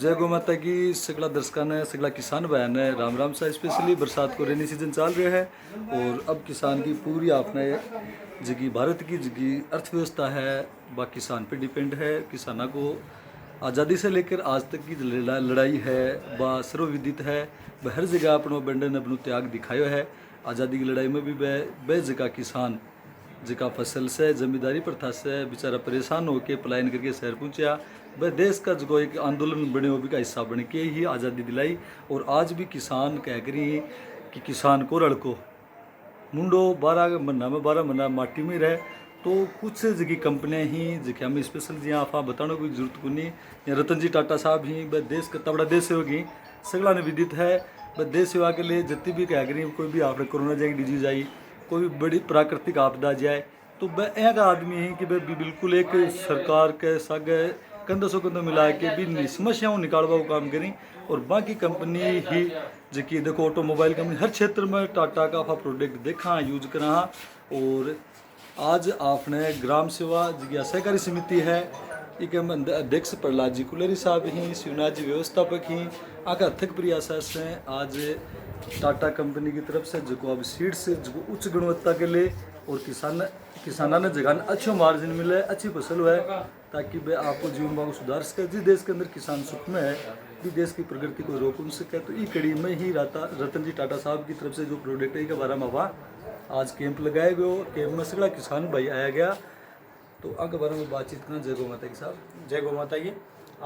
जय गौ माता की। सगला दर्शकों ने सगला किसान भाई ने राम राम सा। स्पेशली बरसात को रेनी सीजन चल रहा है और अब किसान की पूरी आपने जगी भारत की जगी अर्थव्यवस्था है वह किसान पे डिपेंड है। किसानों को आज़ादी से लेकर आज तक की लड़ाई है वह सर्वविदित है। वह हर जगह अपनों बंडे ने अपनो त्याग दिखायो है। आज़ादी की लड़ाई में भी वह जगह किसान जिका फसल से जमींदारी प्रथा से बेचारा परेशान होकर पलायन करके शहर पहुंचा। वह देश का जो एक आंदोलन बने वो भी का हिस्सा बन के ही आज़ादी दिलाई। और आज भी किसान कह करी कि किसान को लड़को मुंडो 12 महीना में 12 महीना माटी में रहे। तो कुछ जगह कंपनियां ही जिके हमें स्पेशल जी आप बताने की जरूरत को नहीं। या रतन जी टाटा साहब ही वह देश का तबड़ा देश होगी सगला ने विदित है। वह देश सेवा के लिए जितनी भी कह करी कोई भी आपने कोरोना जाएगी डिजीज आई कोई भी बड़ी प्राकृतिक आपदा जाए तो वह एक आदमी है कि वह भी बिल्कुल एक सरकार के सागे कंधों से कंधों मिला के भी समस्याओं निकालवा वो काम करें। और बाकी कंपनी ही जबकि देखो ऑटोमोबाइल कंपनी हर क्षेत्र में टाटा का प्रोडक्ट देखा यूज करा। और आज आपने ग्राम सेवा जी सहकारी समिति है एक अध्यक्ष प्रहलाद जी कुलेरी साहब ही शिवनाथ जी व्यवस्थापक ही आका अथक प्रयास हैं। आज टाटा कंपनी की तरफ से जो अब सीड्स जो उच्च गुणवत्ता के लिए और किसानों ने जगह अच्छा मार्जिन मिले अच्छी फसल है ताकि वे आपको जीवन भाव सुधार सके। जिस देश के अंदर किसान सुख में है भी देश की प्रगति को रोक सके। तो ये कड़ी में ही रतन जी टाटा साहब की तरफ से जो प्रोडक्ट है के बारे में आज कैंप लगाया गया। कैंप में सगला किसान भाई आया गया तो आगे बारे में बातचीत करना। जय गौ माता की साहब। जय गौ माता की।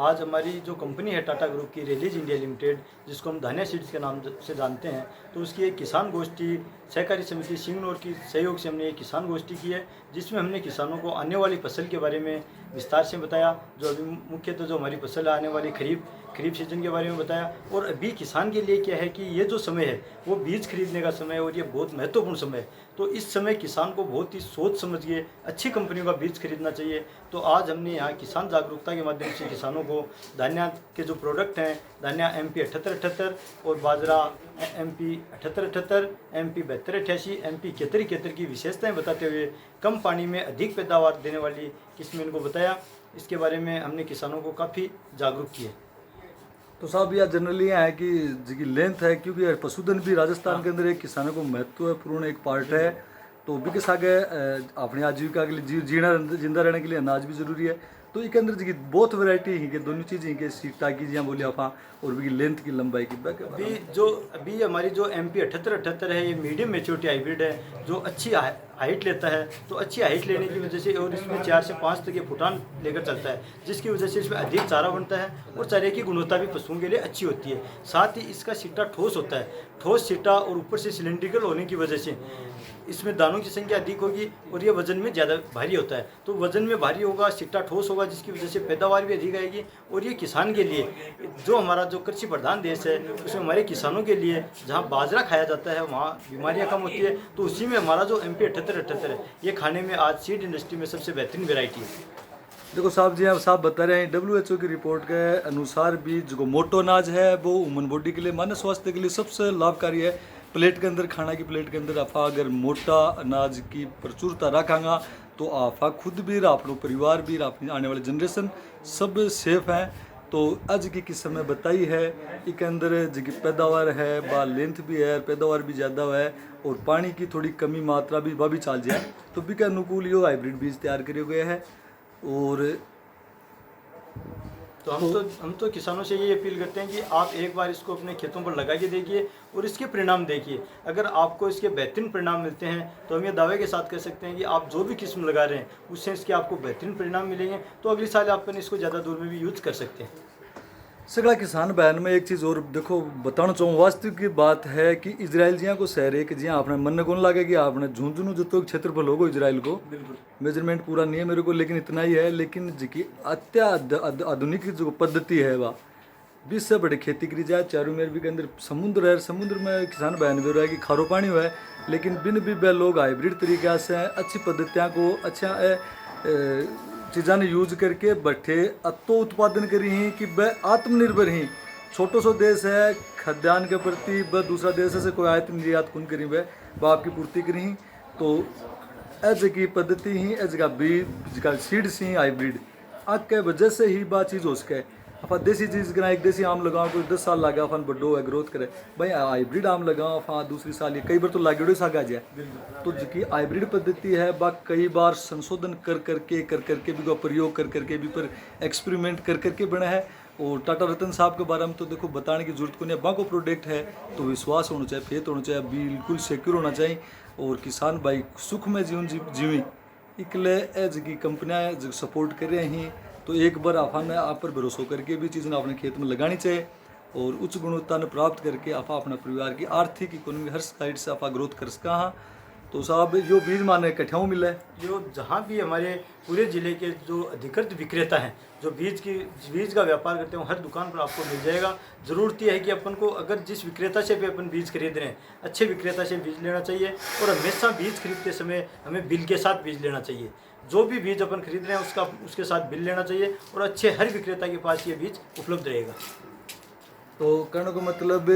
आज हमारी जो कंपनी है टाटा ग्रुप की रिलीज इंडिया लिमिटेड जिसको हम धान्या सीड्स के नाम से जानते हैं तो उसकी एक किसान गोष्ठी सहकारी समिति सिंगनौर की सहयोग से हमने एक किसान गोष्ठी की है जिसमें हमने किसानों को आने वाली फसल के बारे में विस्तार से बताया। जो अभी मुख्यतः जो हमारी फसल है आने वाली खरीफ सीजन के बारे में बताया। और अभी किसान के लिए क्या है कि ये जो समय है वो बीज खरीदने का समय है और ये बहुत महत्वपूर्ण समय है। तो इस समय किसान को बहुत ही सोच समझ के अच्छी कंपनियों का बीज खरीदना चाहिए। तो आज हमने यहाँ किसान जागरूकता के माध्यम से किसानों को धान्या के जो प्रोडक्ट हैं धान्या MP 7878 और बाजरा MP 7878 MP 7288 MP 7171 की विशेषताएं बताते हुए कम पानी में अधिक पैदावार देने वाली किस्में इनको बताया। इसके बारे में हमने किसानों को काफ़ी जागरूक किया। तो साहब यह जनरली है कि जिसकी लेंथ है क्योंकि पशुधन भी राजस्थान के अंदर एक किसानों को महत्वपूर्ण एक पार्ट है। तो भी किस आगे अपनी आजीविका के लिए जिंदा रहने के लिए अनाज भी जरूरी है। तो एक अंदर जी बहुत वैरायटी ही के दोनों चीज़ें के सीटा की जिया बोलिए आप और भी लेंथ की लंबाई की अभी हमारी जो MP 7878 है ये मीडियम मेच्योरिटी हाइब्रिड है जो अच्छी हाइट लेता है। तो अच्छी हाइट लेने की वजह से और इसमें 4 से 5 तक ये फुटान लेकर चलता है जिसकी वजह से इसमें अधिक चारा बनता है और चारे की गुणवत्ता भी पशुओं के लिए अच्छी होती है। साथ ही इसका सिट्टा ठोस होता है। ठोस सिट्टा और ऊपर से सिलेंड्रिकल होने की वजह से इसमें दानों की संख्या अधिक होगी और ये वजन में ज़्यादा भारी होता है। तो वजन में भारी होगा सिट्टा ठोस होगा जिसकी वजह से पैदावार भी अधिक आएगी। और ये किसान के लिए जो हमारा जो कृषि प्रधान देश है उसमें हमारे किसानों के लिए जहाँ बाजरा खाया जाता है वहाँ बीमारियाँ कम होती है। तो उसी में हमारा जो MP 7878 है ये खाने में आज सीड इंडस्ट्री में सबसे बेहतरीन वेराइटी है। देखो साहब जी आप साहब बता रहे हैं WHO की रिपोर्ट के अनुसार भी जो मोटो अनाज है वो ह्यूमन बॉडी के लिए मानव स्वास्थ्य के लिए सबसे लाभकारी है। प्लेट के अंदर खाना की प्लेट के अंदर आप अगर मोटा अनाज की प्रचुरता रखांगा तो आप खुद भी अपनो परिवार भी अपनी आने वाली जनरेशन सब सेफ हैं। तो आज की किस्म में बताई है इसके अंदर जी पैदावार है बा लेंथ भी है पैदावार भी ज़्यादा है और पानी की थोड़ी कमी मात्रा भी वह भी चल जाए। तो भी के अनुकूल यो हाइब्रिड बीज तैयार किए गए हैं। और तो हम तो किसानों से ये अपील करते हैं कि आप एक बार इसको अपने खेतों पर लगा के देखिए और इसके परिणाम देखिए। अगर आपको इसके बेहतरीन परिणाम मिलते हैं तो हम ये दावे के साथ कह सकते हैं कि आप जो भी किस्म लगा रहे हैं उससे इसके आपको बेहतरीन परिणाम मिलेंगे। तो अगले साल आप इसको ज़्यादा दूर में भी यूज़ कर सकते हैं। सगला किसान बयान में एक चीज़ और देखो बताना चाहूँ वास्तविक की बात है कि इजराइल जिया को शहर है कि जिया आपने मन कौन लगे कि आपने झुंझुनू जो तो क्षेत्रफल होगा इजराइल को मेजरमेंट पूरा नहीं है मेरे को लेकिन इतना ही है। लेकिन जी आधुनिक जो पद्धति है वह 20 से बड़े खेती करी जाए। चारों मेर भी के अंदर समुद्र है। समुद्र में किसान बयान भी रहा है कि खारो पानी हुआ है लेकिन बिन भी बे लोग हाइब्रिड तरीक़ा से अच्छी पद्धतियाँ को अच्छा चीज़ा ने यूज करके बैठे अतो उत्पादन करी ही कि वह आत्मनिर्भर ही। छोटो सो देश है खाद्यान्न के प्रति वह दूसरा देश से कोई आयात निर्यात कौन करी वह आपकी पूर्ति करी ही। तो एज की पद्धति ही एज का बीज का सीड्स ही हाइब्रिड आग के वजह से ही बात चीज़ हो सके। आप देसी चीज़ करा एक देसी आम लगाओ कोई 10 साल लगे अपन बड़ो है ग्रोथ करे भाई हाइब्रिड आम लगाओ आप दूसरी साल ये कई बार तो लागेड़ो साग आ जाए तो जिसकी हाइब्रिड पद्धति है बा कई बार संशोधन कर करके भी प्रयोग कर करके भी पर एक्सपेरिमेंट कर करके बना है। और टाटा रतन साहब के बारे में तो देखो बताने की जरूरत को नहीं, बाको प्रोडक्ट है तो विश्वास होना चाहिए, फेथ होना चाहिए, बिल्कुल सिक्योर होना चाहिए और किसान भाई सुख में जीवन जीवी इकले एज की कंपनियाँ जो सपोर्ट कर रहे हैं तो एक बार आपने आप पर भरोसा करके भी चीज़ें अपने खेत में लगानी चाहिए और उच्च गुणवत्ता ने प्राप्त करके आप अपने परिवार की आर्थिक इकोनॉमी हर साइड से आप ग्रोथ कर सका हाँ। तो साहब जो बीज माने कठियाऊ मिला है जो जहाँ भी हमारे पूरे ज़िले के जो अधिकृत विक्रेता हैं जो बीज का व्यापार करते हैं हर दुकान पर आपको मिल जाएगा। ज़रूरत यह है कि अपन को अगर जिस विक्रेता से भी अपन बीज खरीद रहे हैं अच्छे विक्रेता से बीज लेना चाहिए और हमेशा बीज खरीदते समय हमें बिल के साथ बीज लेना चाहिए। जो भी बीज अपन खरीद रहे हैं उसके साथ बिल लेना चाहिए और अच्छे हर विक्रेता के पास ये बीज उपलब्ध रहेगा। तो कहने को मतलब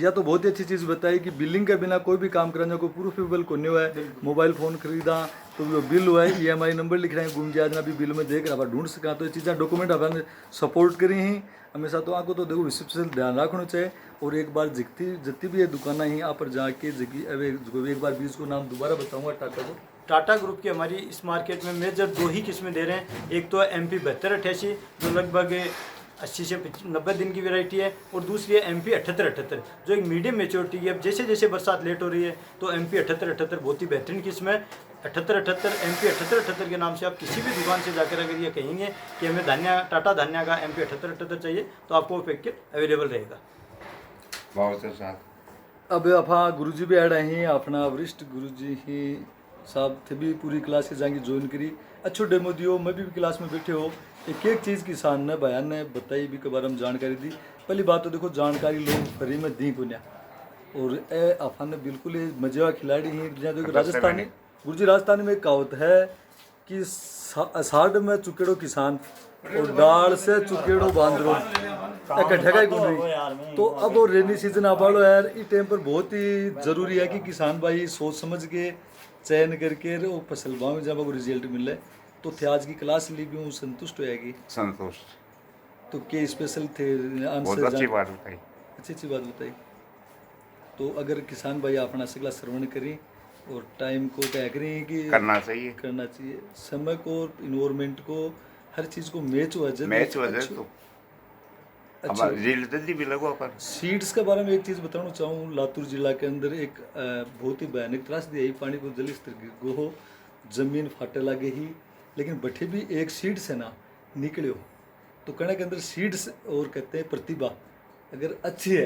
या तो बहुत ही अच्छी चीज़ बताई कि बिलिंग के बिना कोई भी काम कराने को प्रूफेबल को नहीं हुआ है। मोबाइल फ़ोन खरीदा तो वो बिल हुआ है EMI नंबर लिख रहे हैं घूम गया भी बिल में देख रहा ढूंढ सका तो ये चीज़ें डॉक्यूमेंट अपन सपोर्ट करी ही हमेशा तो आपको तो देखो विशेष ध्यान रखना चाहिए। और एक बार जितनी भी ये दुकानें हैं यहाँ पर जाके एक बार बीज को नाम दोबारा बताऊँगा टाटा को। टाटा ग्रुप की हमारी इस मार्केट में मेजर 2 ही किस्में दे रहे हैं। एक तो है MP 7288 जो लगभग 80 से 90 दिन की वैरायटी है और दूसरी है MP 7878 जो एक मीडियम मेच्योरिटी की है। अब जैसे जैसे बरसात लेट हो रही है तो MP 7878 बहुत ही बेहतरीन किस्म है। 7878 MP 7878 के नाम से आप किसी भी दुकान से जाकर अगर ये कहेंगे कि हमें टाटा धान्या का MP 7878 चाहिए तो आपको वो पैकेट अवेलेबल रहेगा। बहुत अच्छा। अब अपना गुरुजी भी ऐड हैं अपना वरिष्ठ गुरुजी ही साहब थे भी पूरी क्लास के जाएंगे ज्वाइन करी अच्छो डेमो दियो मैं भी क्लास में बैठे हो एक चीज़ किसान ने बयान ने बताई भी के बारे में जानकारी दी। पहली बात तो देखो जानकारी लोग फ्री में दी को और ए अपन ने बिल्कुल मजेवा खिलाड़ी ही देखो राजस्थानी गुरुजी राजस्थानी में एक कहावत है कि अषाढ़ में चुकेड़ो किसान और डाल से चुकेड़ो बांदरो इकट्ठा का गुण। तो अब वो रेनी सीजन आ पालो यार इस टाइम पर बहुत ही जरूरी है कि किसान भाई सोच समझ के चयन करके वो फसल बाव जब आपको रिजल्ट मिले तो थे आज की क्लास ली भी हूँ संतुष्ट होएगी। संतुष्ट तो क्या स्पेशल थे बहुत अच्छी बात बताई, अच्छी बात बताई। तो अगर किसान भाई अपना सगला श्रवण करें और टाइम को क्या करें कि करना चाहिए समय को इन्वायरमेंट को हर चीज़ को मैच वजह तो भी लगो अपन। सीड्स के बारे में एक चीज़ बताना चाहूँ लातूर जिला के अंदर एक बहुत ही भयानक त्रासदी है पानी को जल स्तर गिर हो जमीन फाटे लगे ही लेकिन बठे भी एक सीड से ना निकले हो तो कहने के अंदर सीड्स और कहते हैं प्रतिभा अगर अच्छी है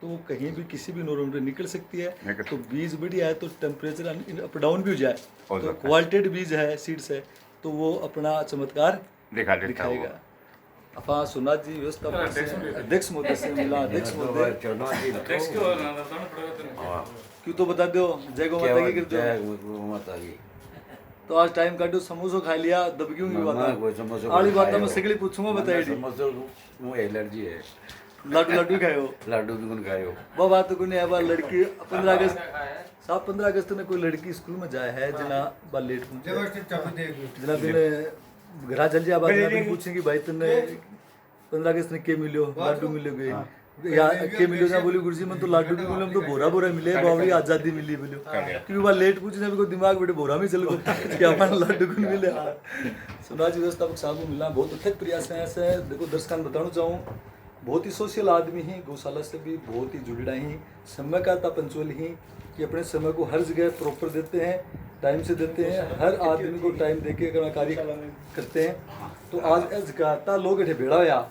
तो वो कहीं भी किसी भी नॉर्म में निकल सकती है। तो बीज बढ़िया है तो टेम्परेचर अप डाउन भी हो जाए तो क्वालिटेड बीज है सीड्स है तो वो अपना चमत्कार दिखाएगा। अपा सुना जी व्यवस्था अध्यक्ष मोदी से मिला अध्यक्ष क्यों तो बता दो जय गौ माता की कर तो आज टाइम काटो समोसा खा लिया दबक्यों की बात आली बात मैं सगली पूछूंगा बताइए एलर्जी है लड्डू खाए हो लड्डू भी कौन खाए हो वो बात को नहीं है बा लड़की 15 अगस्त साहब 15 अगस्त में कोई लड़की स्कूल में जाए है जना बा लेट जना बिने घरा जल जा बात पूछेंगे भाई तुमने 15 अगस्त ने के मिलो लड्डू मिलो गए या के मिलो ना बोली गुरुजी में तो लाडू भी मिलो तो बोरा मिले बावड़ी आज़ादी मिली बोलो क्योंकि वह लेट पूछने को दिमाग बेटे बोरा में चल गो क्या अपन लाडू को मिले। सुना जी व्यवस्थापक साहब को मिला बहुत अथक प्रयास है ऐसे देखो दर्शकों बताना चाहूँ बहुत ही सोशल आदमी ही गौशाला से भी बहुत ही जुड़ा ही समय का था पंचुअल ही कि अपने समय को हर जगह प्रॉपर देते हैं टाइम से देते हैं हर आदमी को टाइम दे के अपना कार्य करते हैं। तो आज जगाता लोग इठे भेड़ा या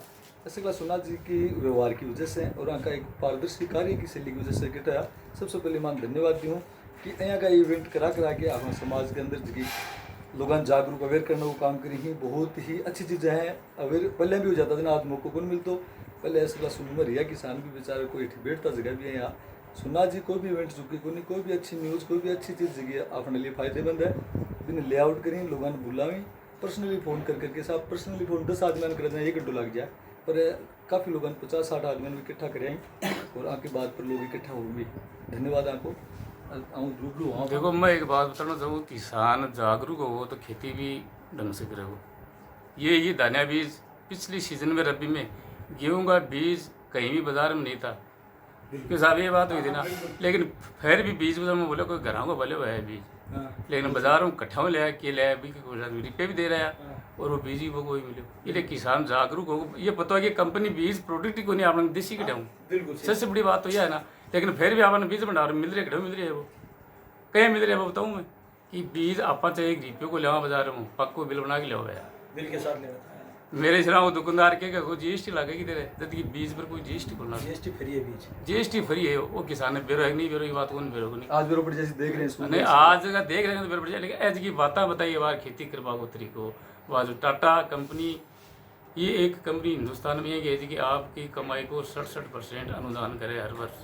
ऐसे कला सोना जी की व्यवहार की वजह से और उनका एक पारदर्शी कार्य की शैली की वजह से कहता सबसे पहले मैं धन्यवाद दूँ कि यहाँ का इवेंट करा के अपने समाज के अंदर जी लोगों जागरूक अवेयर करने को काम करी ही बहुत ही अच्छी चीज़ें हैं। अवेयर पहले भी हो जाता था ना आज मौकों को नहीं मिलता पहले ऐसा सुन में रिया किसान भी बेचारे कोई बैठता जगह भी है यहाँ सुना जी कोई भी इवेंट चुकी को नहीं कोई भी अच्छी न्यूज़ कोई भी अच्छी चीज़ जगह अपने लिए फायदेमंद है बिन लेआउट करें लोगों ने बुलावें पर्सनली फ़ोन करके साहब पर्सनली फ़ोन 10 आदमी कर दें 1 घंटा लग जाए पर काफ़ी लोगों ने 50-60 आदमी भी इकट्ठा करें और आके बाद पर लोग इकट्ठा होंगे। धन्यवाद आपको। रूबरू हाँ देखो मैं एक बात बताना चाहूँ किसान जागरूक हो तो खेती भी ढंग से करे हो। ये धान्या बीज पिछली सीजन में रबी में गेहूं का बीज कहीं भी बाजार में नहीं था, क्योंकि साहब ये बात हुई थी ना। लेकिन फिर भी बीज बाजार में बोले कोई घरों को भले हुआ है बीज, लेकिन बाजार में इकट्ठा ले आया के ले आया भी रुपये भी दे रहा है और वो बीज ही वो कोई मिले। इसलिए किसान जागरूक हो, ये पता है कि कंपनी बीज प्रोडक्ट को नहीं आपने देसी कटाऊँ, सबसे बड़ी बात तो यह है ना। लेकिन फिर भी आपने बीज भंडार मिल रहे कटाऊ मिल रहे है, वो कहीं मिल रहे हैं वो बताऊँ मैं कि बीज आप चाहे गरीबियों को लिया बाजार में पक्को बिल बना के लिया गया बिल के साथ लेना था। मेरे सिरा वो दुकानदार के GST लगेगी तेरे जब कि बीज पर कोई GST बोलना GST फ्री है बीज, GST फ्री है। वो किसान ने बेरो है नहीं बेरो की बात कौन बेरो को नहीं आज बेरो पड़ जैसे देख रहे हैं नहीं आज का देख रहे हैं तो बेरो पड़ जाए। लेकिन ऐसी की बात बताइए बार खेती करवा को तरीको वह जो टाटा कंपनी, ये एक कंपनी हिंदुस्तान में है कि आपकी कमाई को 67% अनुदान करे हर वर्ष।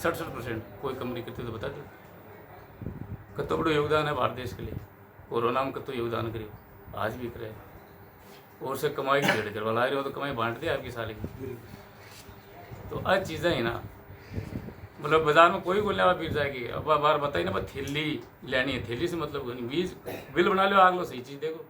67% कोई कंपनी करती तो बता दो कतो बड़ो योगदान है भारत देश के लिए। कोरोना में कतो योगदान करियो आज भी करे और से कमाई की डेढ़ करवा ला रहे हो तो कमाई बांट दे आपकी साल की। तो आज चीज़ें ही ना मतलब बाजार में कोई बोलने वाला फिर जाएगी। अब बार बताइए ना थैली लेनी है, थैली से मतलब नहीं, बीज बिल बना लो आग लो सही चीज़ देखो।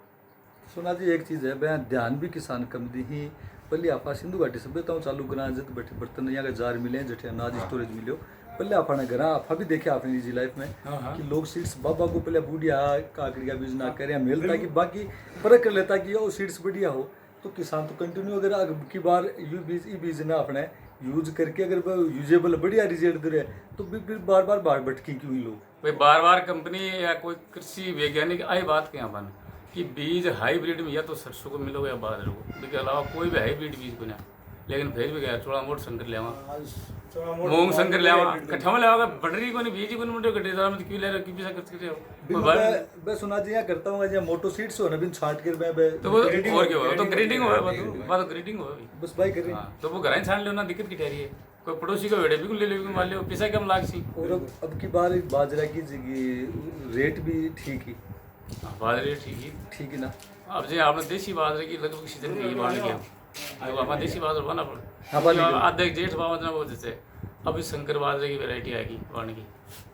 सोना जी एक चीज़ है मैं ध्यान भी किसान कम दी ही पहले आपा सिंधु घाटी सभ्यताओं चालू करा जब बैठे बर्तन यहाँ का जार मिले जठे अनाज स्टोरेज मिलो पहले आपने घर आपा भी देखे आपने निजी लाइफ में कि लोग सीड्स बाबा को पहले बूढ़िया काकड़ी का बीज ना करे मिलता कि बाकी परख कर लेता कि वो सीड्स बढ़िया हो तो किसान तो कंटिन्यू अगर की बार यू बीज ना अपने यूज करके अगर यूजेबल बढ़िया रिजल्ट दे रहे तो फिर बार बार भटकी क्यों ही लोग भाई बार बार कंपनी या कोई कृषि वैज्ञानिक आई बात के यहाँ बन कि बीज हाईब्रिड में या तो सरसों को मिलोगे या बाजरे को, इसके अलावा कोई भी हाईब्रिड बीज को ना। लेकिन फिर भी गया थोड़ा मोट संकर ले मूंग संकर ले कट्ठा ले बटरी को नहीं बीज को नहीं मोटे कटे में क्यों ले रहे क्यों पैसा खर्च कर रहे हो। मैं सुना जी यहाँ करता हूँ जहाँ मोटो सीड्स हो ना बिन छांट कर मैं तो वो और क्या हो तो ग्रेडिंग हो बात ग्रेडिंग हो बस भाई कर रही तो वो घर ही छान लो ना दिक्कत की ठहरी है। कोई पड़ोसी को वेड़े भी ले लो मान लो पैसा कम लाग सी। और अब की बार बाजरा की रेट भी ठीक ही बाजरे ठीक ही ना। अब जो आपने देसी बाजरे की लगभग सीजन की बाढ़ गया अब हमारा देसी बाजरा बना आधे जेठ बाजरा वो जैसे अभी शंकर बाजरे की वैरायटी आएगी बाढ़ की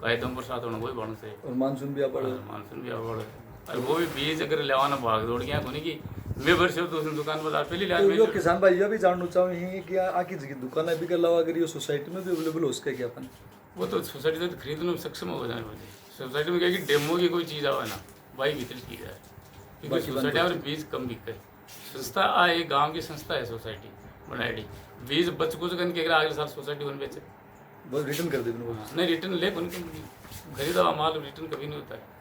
कहे दम बरसात होना वही बाढ़ से और मानसून भी मानसून भी बढ़ और वो भी बीज अगर लेवाना भाग दौड़ गया कोनी की मैं वर्ष दुकान बाजार पहले तो किसान भाई ये भी जानना चाहूँगी कि आखिर जगह दुकान है भी कर अलावा अगर ये सोसाइटी में भी अवेलेबल हो सके क्या अपन वो तो सोसाइटी तो खरीदने में सक्षम हो जाने वाले सोसाइटी में क्या कि डेमो की कोई चीज़ आवे ना भाई भीतर की जाए क्योंकि सोसाइटी में बीज कम बिकते संस्था एक गांव की संस्था है सोसाइटी बनाई बीज बच कुछ करके अगर अगले साल सोसाइटी बन बेचे बस रिटर्न कर दे नहीं रिटर्न ले कौन कंपनी खरीदा हुआ माल रिटर्न कभी नहीं होता है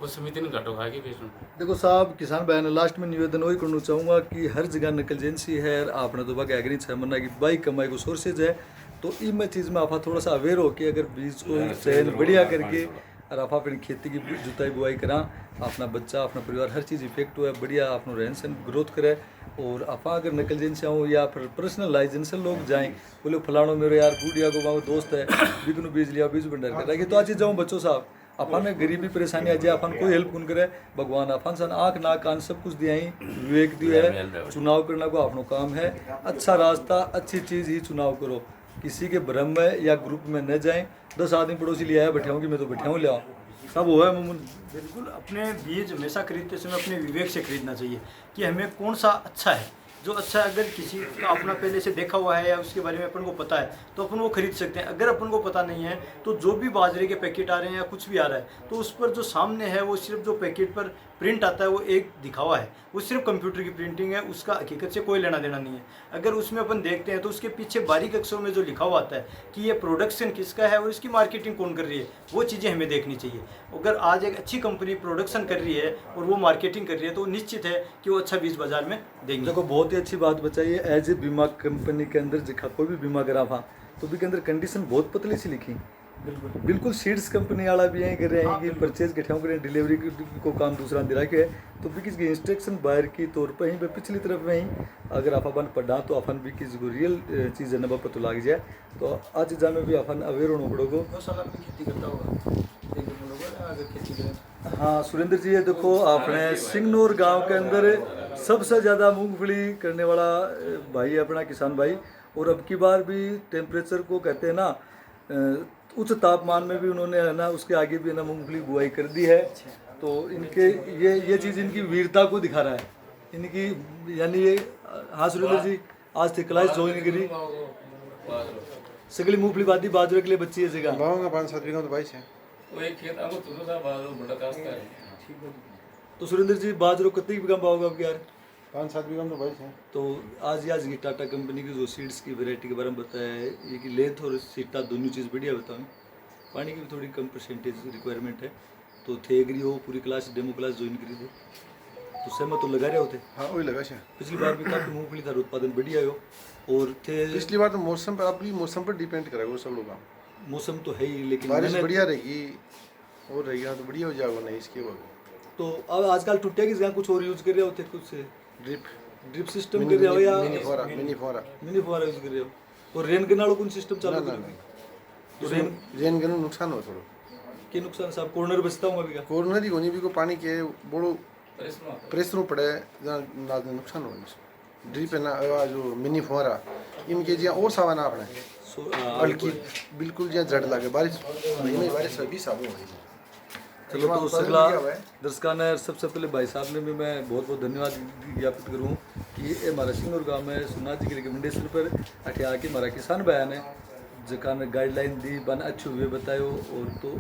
वो समिति ने घाटो खा के बेचना। देखो साहब किसान भाई ने लास्ट में निवेदन वही करना चाहूँगा कि हर जगह नकलजेंसी है आपने तो बाकी एग्री है मरना की बाई कमाई को सोर्सेज है तो इन चीज़ में आप थोड़ा सा अवेयर हो कि अगर बीज को चयन बढ़िया करके और आप अपनी खेती की जुताई बुआई करा अपना बच्चा अपना परिवार हर चीज़ इफेक्ट हुआ बढ़िया अपना रहन सहन ग्रोथ करे। और आप अगर नकलजेंसी हो या फिर पर्सनल लाइजेंस लोग जाएँ बोले फलाणो मेरे यार बूढ़िया को वहाँ दोस्त है बिकनू बीज लिया बीज भंडार कर रहा तो आज जाऊँ बच्चों साहब अपन गरीबी परेशानी आ जाए अपन कोई हेल्प कौन करे भगवान अपन सन आँख नाक कान सब कुछ दिया ही विवेक दिया है चुनाव करना को अपना काम है अच्छा रास्ता अच्छी चीज़ ही चुनाव करो किसी के भ्रम में या ग्रुप में न जाएं 10 आदमी पड़ोसी ले आया बैठे कि मैं तो बैठा हूँ ले आओ सब हुआ है मामून। बिल्कुल अपने बीज हमेशा खरीदते समय अपने विवेक से खरीदना चाहिए कि हमें कौन सा अच्छा है जो अच्छा अगर किसी का अपना पहले से देखा हुआ है या उसके बारे में अपन को पता है तो अपन वो खरीद सकते हैं। अगर अपन को पता नहीं है तो जो भी बाजरे के पैकेट आ रहे हैं या कुछ भी आ रहा है तो उस पर जो सामने है वो सिर्फ जो पैकेट पर प्रिंट आता है वो एक दिखावा है, वो सिर्फ कंप्यूटर की प्रिंटिंग है, उसका हकीकत से कोई लेना देना नहीं है। अगर उसमें अपन देखते हैं तो उसके पीछे बारीक अक्षरों में जो लिखा हुआ आता है कि ये प्रोडक्शन किसका है और इसकी मार्केटिंग कौन कर रही है वो चीज़ें हमें देखनी चाहिए। अगर आज एक अच्छी कंपनी प्रोडक्शन कर रही है और वो मार्केटिंग कर रही है तो निश्चित है कि वो अच्छा बीज बाजार में देंगे। देखो बहुत ही अच्छी बात बताई है। एज ए बीमा कंपनी के अंदर जिखा कोई भी बीमा करा था तो भी के अंदर कंडीशन बहुत पतली सी लिखी बिल्कुल सीड्स कंपनी वाला भी यही कर रहे हैं कि परचेज के ठाव करें डिलीवरी को काम दूसरा दिला के तो भी किसी इंस्ट्रक्शन बाहर की तौर पर यहीं पे पिछली तरफ में ही अगर आप अपन पढ़ा तो अपन भी किसी को रियल चीज़ है नबा पता लग जाए तो आज चीज़ा में भी अपन अवेयर होना पड़ोगे। खेती करता होगा अगर खेती करें। हाँ सुरेंद्र जी ये देखो आपने सिंगनौर गांव के अंदर सबसे ज़्यादा मूंगफली करने वाला भाई अपना किसान भाई और अब की बार भी टेम्परेचर को कहते हैं ना उच्च तापमान में भी उन्होंने है ना उसके आगे भी है ना मूंगफली बुआई कर दी है। तो इनके ये चीज़ इनकी वीरता को दिखा रहा है इनकी यानी ये। हाँ सुरेंद्र जी आज थे क्लास ज्वाइन करी सगली मूंगफली बादी बाजरे के लिए बच्ची है जगह बाहोंगे 5-7 बीघा तो 22 है। वो एक खेत आपको तुझे था बाजू बड़ा कास्ता है। तो सुरेंद्र जी बाजरो कितनी बीघा पाओगे अब यार 5-7 बीघा तो 22 है। तो आज की टाटा कंपनी की जो सीड्स की वैरायटी के बारे में बताया है ये कि लेंथ और सीटा दोनों चीज़ बढ़िया बताऊँ पानी की भी थोड़ी कम परसेंटेज रिक्वायरमेंट है तो थे एग्री हो पूरी क्लास डेमो क्लास ज्वाइन करी थे तो सहमत तो लगा रहे होते हाँ वही लगा है। पिछली बार भी काफ़ी मूंगफली था उत्पादन बढ़िया हो और थे पिछली बार तो मौसम पर अपनी मौसम पर डिपेंड करेगा वो सब लोग। मौसम तो है ही लेकिन बारिश मैंने- बढ़िया रहेगी और रहेगा तो बढ़िया हो जाएगा नहीं इसके बाद। तो अब आजकल टूटे की जगह कुछ और यूज कर रहे होते कुछ से ड्रिप सिस्टम कर मिनी रहे हो या मिनी फुहारा मिनी फुहारा मिनी फुहारा यूज कर रहे हो और रेन के नालों कौन सिस्टम चालू कर रहे हो तो रेन रेन का नुकसान हो थोड़ा के नुकसान साहब कॉर्नर बचता हूँ अभी का कोरोना ही होनी भी को पानी के बड़ो परिश्रम प्रेशर पड़े ना नुकसान हो ड्रिप है ना जो मिनी फुहारा इनके जिया और सावन आपने बल्कि बिल्कुल जिया जड़ लगे बारिश महीने बारिश भी साबु हो रही है। चलो तो सगला दर्शकों ने सबसे पहले भाई साहब ने भी मैं बहुत बहुत धन्यवाद ज्ञापित करूँ कि ये हमारा सिंगूर गांव में सोनाजी की रिकमेंडेशन पर अठे आके हमारा किसान बयान है जका ने गाइडलाइन दी बन अच्छे हुए बतायो और तो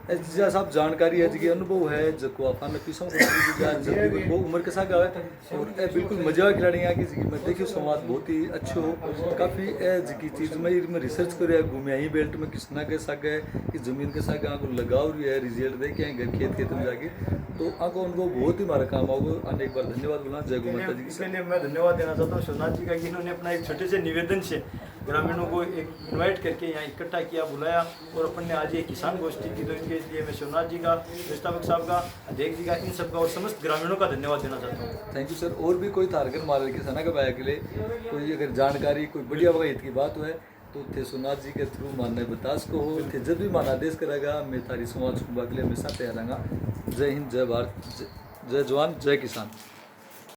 जैसा साहब जानकारी है जी अनुभव है जको आपने पीछों वो उम्र के साथ आवे और ए बिल्कुल मजा खिलाड़ी यहाँ की जी मैं देखियो संवाद बहुत ही अच्छे हो काफ़ी जी चीज़ में रिसर्च कर घूमे आई बेल्ट में किसना के साग है इस जमीन के साग आँख लगाव रही है रिजल्ट देखे हैं घर खेत में जाके तो आँखों अनुभव बहुत ही हमारा काम आओगे आने एक बार धन्यवाद बोला जय गौ माता जी की। इसके लिए मैं धन्यवाद देना चाहता हूँ शिवनाथ जी का कि इन्होंने अपना एक छोटे से निवेदन से ग्रामीणों को एक इनवाइट करके यहाँ इकट्ठा किया बुलाया और अपन ने आज ये किसान गोष्ठी की तो इनके लिए मैं शिवनाथ जी का व्यवस्थापक साहब का अध्यक्ष जी का इन सबका और समस्त ग्रामीणों का धन्यवाद देना चाहता हूँ। Thank you sir. और भी कोई तारगन मारे किसाना का बाया के लिए कोई अगर जानकारी कोई बढ़िया वगैरह की बात हुए तो थे सोनाथ जी के थ्रू मानने बतास को हो थे जब भी मान आदेश करेगा मैं तारी समाज सुनवा के लिए हमेशा तैयार रहूँगा। जय हिंद जय भारत जय जवान जय किसान।